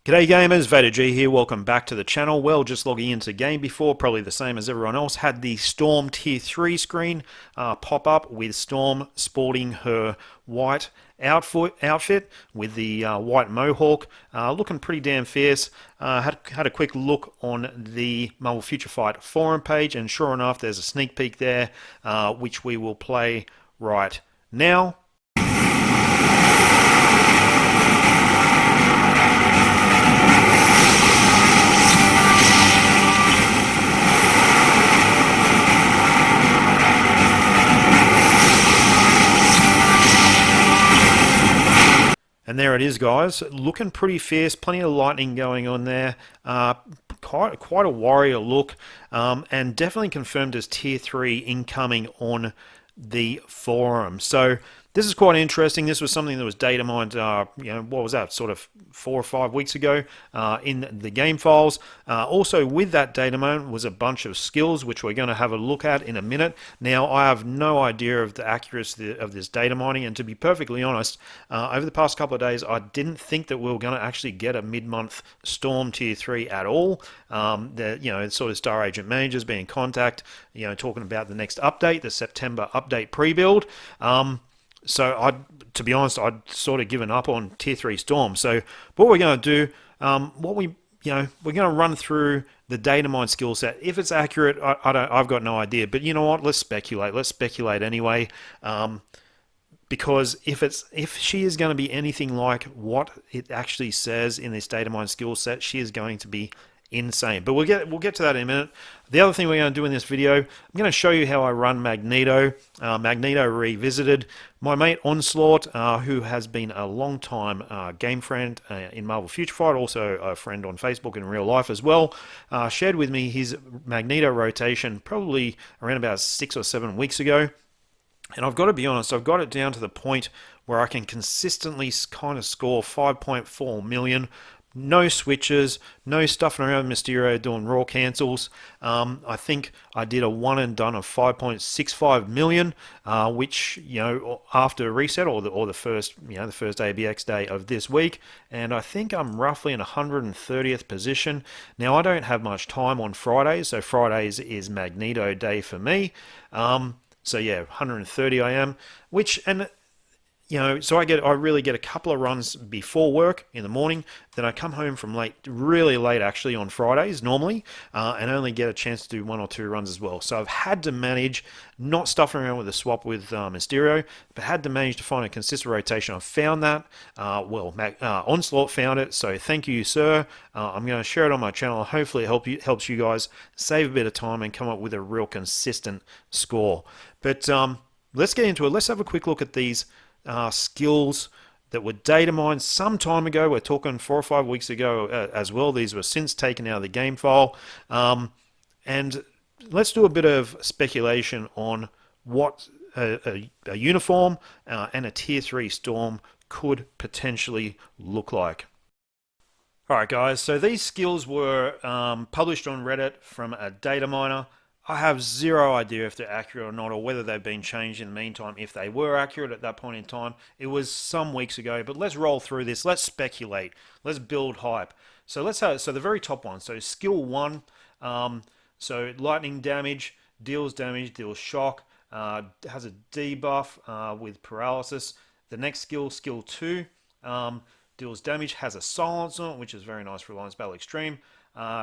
G'day gamers, VaderG here, welcome back to the channel. Well, just logging into the game before, probably the same as everyone else, had the Storm Tier 3 screen pop up with Storm sporting her white outfit with the white mohawk, looking pretty damn fierce. Had a quick look on the Marvel Future Fight forum page, and sure enough, there's a sneak peek there, which we will play right now. And there it is, guys. Looking pretty fierce. Plenty of lightning going on there. Quite a warrior look. And definitely confirmed as Tier 3 incoming on the forum. So this is quite interesting. This was something that was data mined, what was that, sort of 4 or 5 weeks ago in the game files. Also with that data mine was a bunch of skills, which we're going to have a look at in a minute. Now, I have no idea of the accuracy of this data mining, and to be perfectly honest, over the past couple of days, I didn't think that we were going to actually get a mid-month Storm Tier 3 at all. Sort of Star Agent Managers being in contact, talking about the next update, the September update pre-build. So to be honest, I'd sort of given up on Tier 3 Storm. So what we're going to do, we're going to run through the data mine skill set. If it's accurate, I've got no idea. But you know what? Let's speculate. Let's speculate anyway. Because if she is going to be anything like what it actually says in this data mine skill set, she is going to be insane. But we'll get to that in a minute. The other thing we're going to do in this video, I'm going to show you how I run Magneto. Magneto Revisited. My mate Onslaught, who has been a long time game friend in Marvel Future Fight, also a friend on Facebook in real life as well, shared with me his Magneto rotation probably around about 6 or 7 weeks ago. And I've got to be honest, I've got it down to the point where I can consistently kind of score 5.4 million. No switches, no stuffing around Mysterio doing raw cancels. I think I did a one and done of 5.65 million, which after reset or the first the first ABX day of this week, and I think I'm roughly in 130th position. Now I don't have much time on Fridays, so Fridays is Magneto day for me. So yeah, 130 I am, so I really get a couple of runs before work in the morning. Then I come home from really late actually on Fridays normally, and only get a chance to do 1 or 2 runs as well. So I've had to manage not stuffing around with a swap with Mysterio, but had to manage to find a consistent rotation. I've found that. Onslaught found it, so thank you, sir. I'm going to share it on my channel. Hopefully it helps you guys save a bit of time and come up with a real consistent score. But let's get into it. Let's have a quick look at these skills that were data mined some time ago. We're talking 4 or 5 weeks ago as well. These were since taken out of the game file. And let's do a bit of speculation on what a uniform and a Tier 3 Storm could potentially look like. Alright guys, so these skills were published on Reddit from a data miner. I have zero idea if they're accurate or not, or whether they've been changed in the meantime. If they were accurate at that point in time, it was some weeks ago. But let's roll through this. Let's speculate. Let's build hype. So the very top one. So skill 1. So lightning damage, deals shock, has a debuff with paralysis. The next skill 2, deals damage, has a silence on it, which is very nice for Alliance Battle Extreme.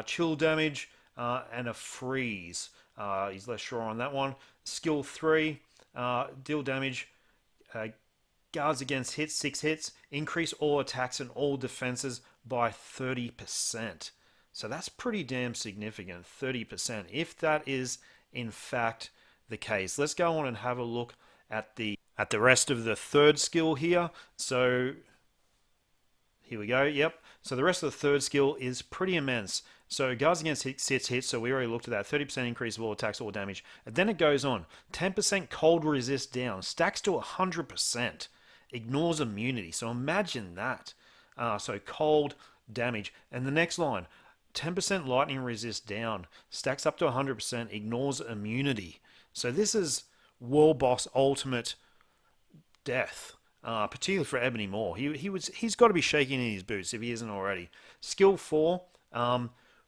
Chill damage and a freeze. He's less sure on that one. Skill 3, deal damage, guards against hits, 6 hits, increase all attacks and all defenses by 30%. So that's pretty damn significant, 30%, if that is in fact the case. Let's go on and have a look at the rest of the third skill here. So here we go, yep. So the rest of the third skill is pretty immense. So guards against hits, so we already looked at that. 30% increase of all attacks, all damage. And then it goes on. 10% cold resist down. Stacks to 100%. Ignores immunity. So imagine that. So cold damage. And the next line. 10% lightning resist down. Stacks up to 100%. Ignores immunity. So this is World Boss Ultimate death. particularly for Ebony Moore. He's got to be shaking in his boots if he isn't already. Skill 4,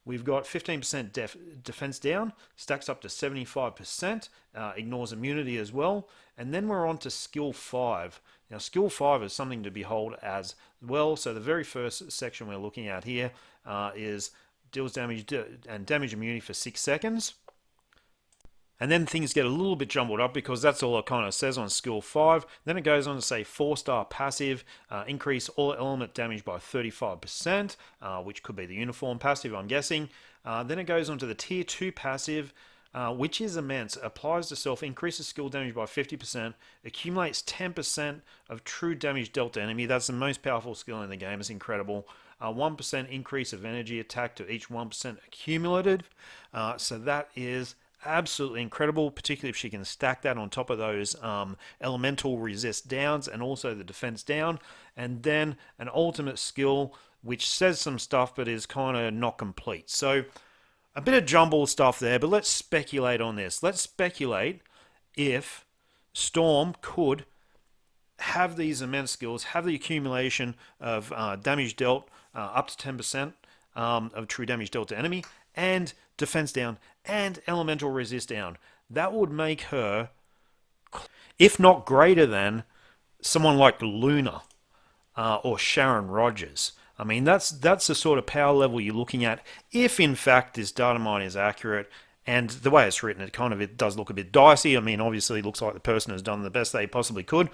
we've got 15% defense down, stacks up to 75%, ignores immunity as well, and then we're on to skill 5. Now, skill 5 is something to behold as well. So the very first section we're looking at here is deals damage and damage immunity for 6 seconds. And then things get a little bit jumbled up because that's all it kind of says on skill 5. Then it goes on to say 4-star passive, increase all element damage by 35%, which could be the uniform passive, I'm guessing. Then it goes on to the tier 2 passive, which is immense. Applies to self, increases skill damage by 50%, accumulates 10% of true damage dealt to enemy. That's the most powerful skill in the game. It's incredible. 1% increase of energy attack to each 1% accumulated. So that is absolutely incredible, particularly if she can stack that on top of those elemental resist downs and also the defense down. And then an ultimate skill which says some stuff but is kind of not complete. So a bit of jumble stuff there, but let's speculate on this. Let's speculate if Storm could have these immense skills, have the accumulation of damage dealt up to 10% of true damage dealt to enemy, and defense down, and elemental resist down. That would make her, if not greater than, someone like Luna or Sharon Rogers. I mean, that's the sort of power level you're looking at if, in fact, this data mine is accurate. And the way it's written, it does look a bit dicey. I mean, obviously, it looks like the person has done the best they possibly could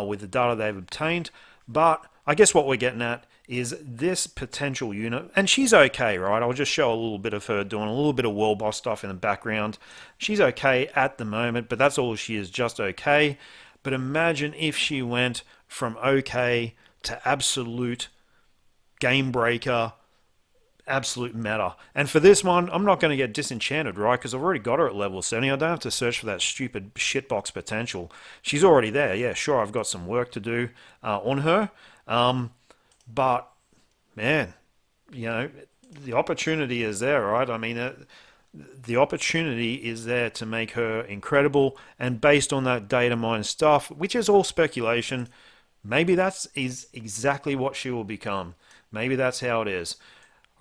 with the data they've obtained. But I guess what we're getting at is this potential unit, and she's okay, right? I'll just show a little bit of her doing a little bit of world boss stuff in the background. She's okay at the moment, but that's all she is, just okay. But imagine if she went from okay to absolute game breaker, absolute meta. And for this one, I'm not going to get disenchanted, right? Because I've already got her at level 70. I don't have to search for that stupid shitbox potential. She's already there. Yeah, sure, I've got some work to do on her. But, man, you know, the opportunity is there, right? I mean, the opportunity is there to make her incredible. And based on that data mine stuff, which is all speculation, maybe is exactly what she will become. Maybe that's how it is.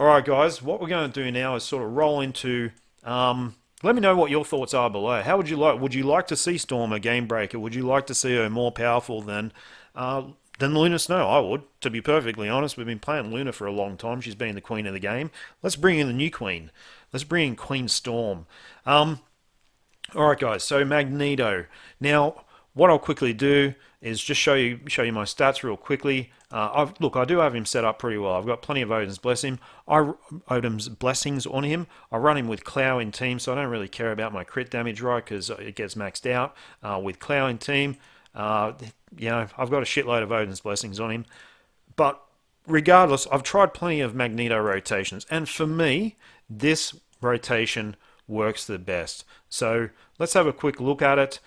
All right, guys, what we're going to do now is sort of roll into... let me know what your thoughts are below. How would you like? Would you like to see Storm a game breaker? Would you like to see her more powerful than Luna Snow? I would, to be perfectly honest. We've been playing Luna for a long time. She's been the queen of the game. Let's bring in the new queen. Let's bring in Queen Storm. All right, guys, so Magneto. Now, what I'll quickly do is just show you my stats real quickly. Look, I do have him set up pretty well. I've got plenty of Odin's Blessings on him. I run him with Clow in team, so I don't really care about my crit damage, right, because it gets maxed out. With Clow in team, you know, I've got a shitload of Odin's Blessings on him. But regardless, I've tried plenty of Magneto rotations, and for me, this rotation works the best. So let's have a quick look at it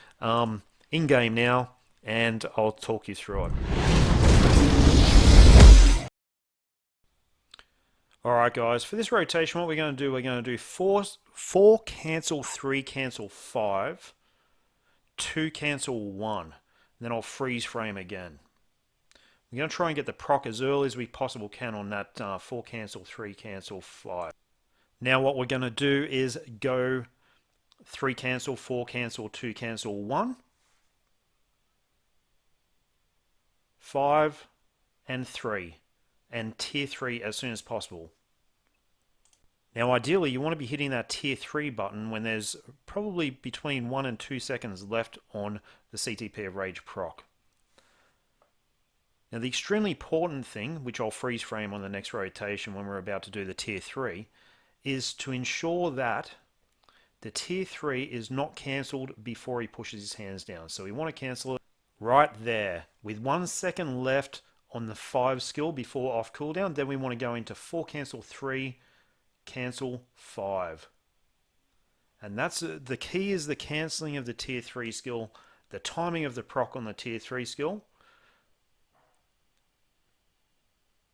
in-game now, and I'll talk you through it. Alright guys, for this rotation what we're going to do 4 cancel 3 cancel 5, 2 cancel 1, and then I'll freeze frame again. We're going to try and get the proc as early as we possibly can on that 4 cancel 3 cancel 5. Now what we're going to do is go 3 cancel, 4 cancel, 2 cancel 1, 5 and 3, and tier 3 as soon as possible. Now ideally you want to be hitting that tier 3 button when there's probably between 1 and 2 seconds left on the CTP of Rage proc. Now the extremely important thing, which I'll freeze frame on the next rotation when we're about to do the tier 3, is to ensure that the tier 3 is not cancelled before he pushes his hands down. So we want to cancel it right there with 1 second left on the 5 skill before off cooldown. Then we want to go into 4 cancel 3 cancel 5, and that's the key, is the cancelling of the tier 3 skill, the timing of the proc on the tier 3 skill.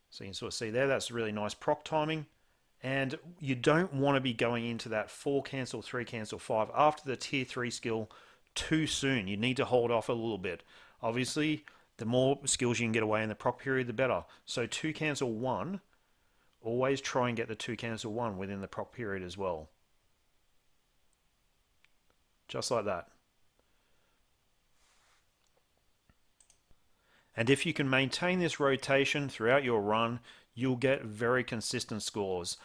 So you can sort of see there, that's really nice proc timing. And you don't want to be going into that 4 cancel 3 cancel 5 after the tier 3 skill too soon. You need to hold off a little bit. Obviously The more skills you can get away in the proc period, the better. So 2 cancel 1, always try and get the 2 cancel 1 within the proc period as well. Just like that. And if you can maintain this rotation throughout your run, you'll get very consistent scores.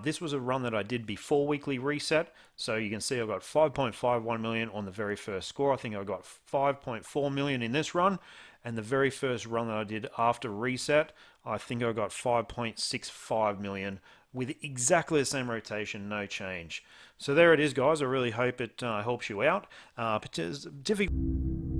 This was a run that I did before weekly reset, so you can see I got 5.51 million on the very first score. I think I got 5.4 million in this run, and the very first run that I did after reset, I think I got 5.65 million with exactly the same rotation, no change. So there it is, guys. I really hope it helps you out. Difficult.